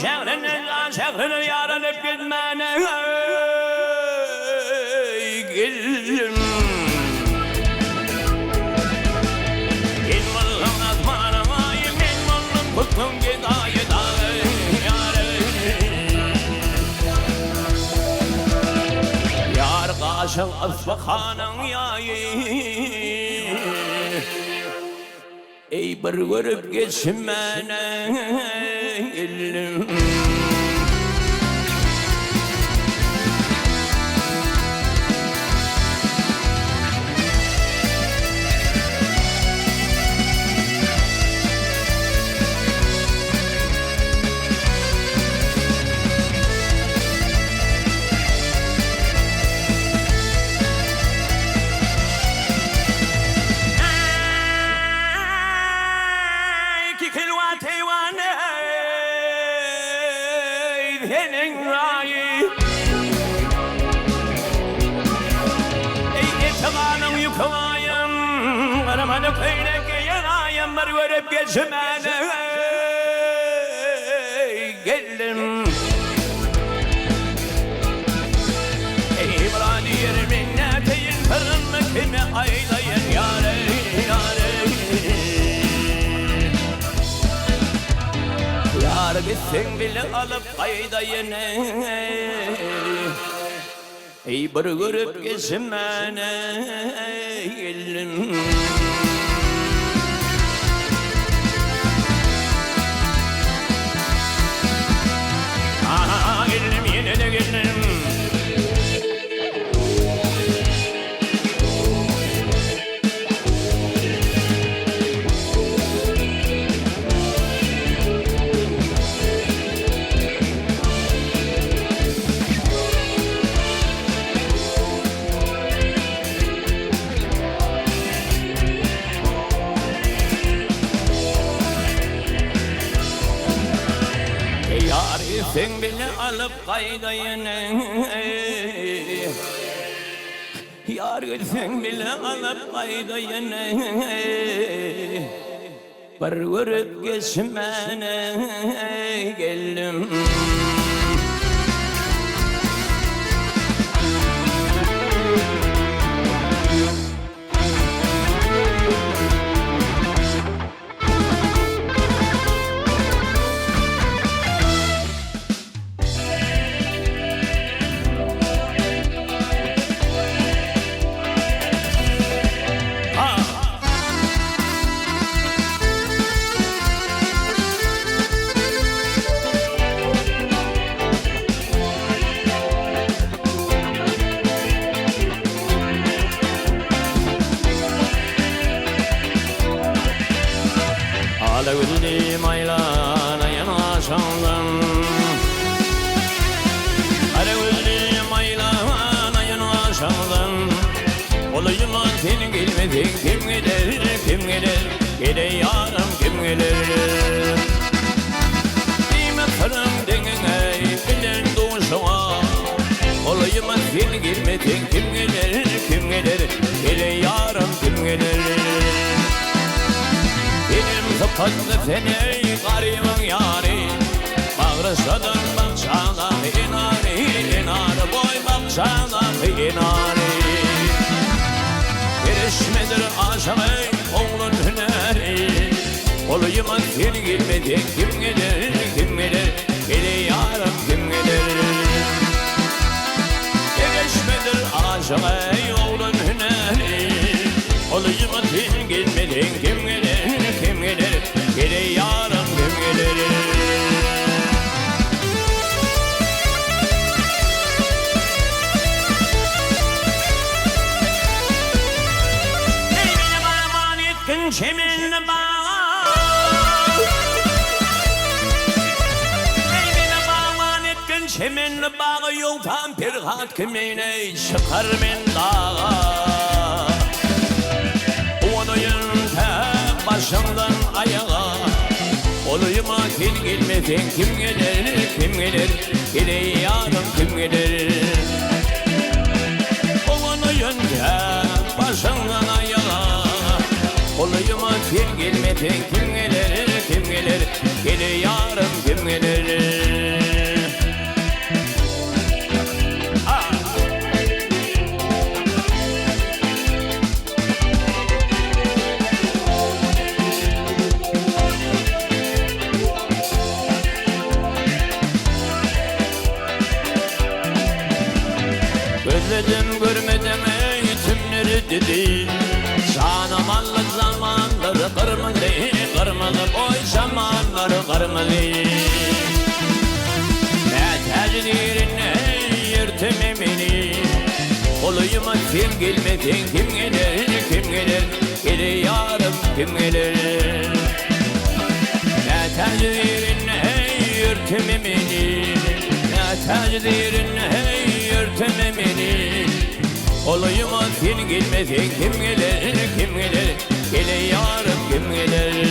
şehrine yarılıp gitmene geldim. İlmallım azmanıma ilmallım kuttum gidayı dağı yar kaşık asfakanın yayı ey bir görüp geçmene geldim. Senin rayı ey etikanım yıkılayım Karamanı köylek yanayım bir görüp geçmene geldim. Ey İbrani yerimin neteyin fırın mı kimi aylayın yâre yâre yar gitsin bile alıp kaydayın ey bir görüp geçmene geldim. Aha geldim yine de geldim. Sen beni alıp kaydayın yar sen beni alıp kaydayın bir görüp geçmene geldim. Alevli maylana yanaşandım Alevli maylana yanaşandım Olayıma sen gelmedin kim gelir kim gelir Gide yarım kim gelir Dime fırım denine bilen doğuşuma Olayıma sen gelmedin kim gelir kim gelir Gide yarım kim gelir Kapatlı seni garibin yari Bağrışladın bakşana inari inari Boy bakşana inari Erişmedir aşağın oğlun hüneri Olayıma sen gelmedin kim gelir kim gelir Geli yarım kim gelir Erişmedir aşağın oğlun hüneri Olayıma sen gelmedin kim gelir kim gelir Gele yarım kim gelir Ey beni bağman etkin çemin bağ Ey beni bağman etkin çemin bağı Yoltan bir hat kimine çıkar men dağa Başımdan ayağa Olayıma sen gelmedin kim gelir kim gelir Gele yarım kim gelir Oğunu yönde başımdan ayağa Olayıma sen gelmedin kim gelir kim gelir Gele yarım kim gelir görmedim ey tümleri dedi. Şanamanlı zamanları kırmızı, kırmızı boy şamanları kırmızı. Tecdirine yırtımı beni, koluyuma kim gelmedin kim gelir, kim gelir, gelir yarım kim gelir. Tecdirine yırtımı beni, tecdirine yırtımı beni, koluyuma kim gelmedin kim gelir, kim gelir, gelir yarım kim gelir.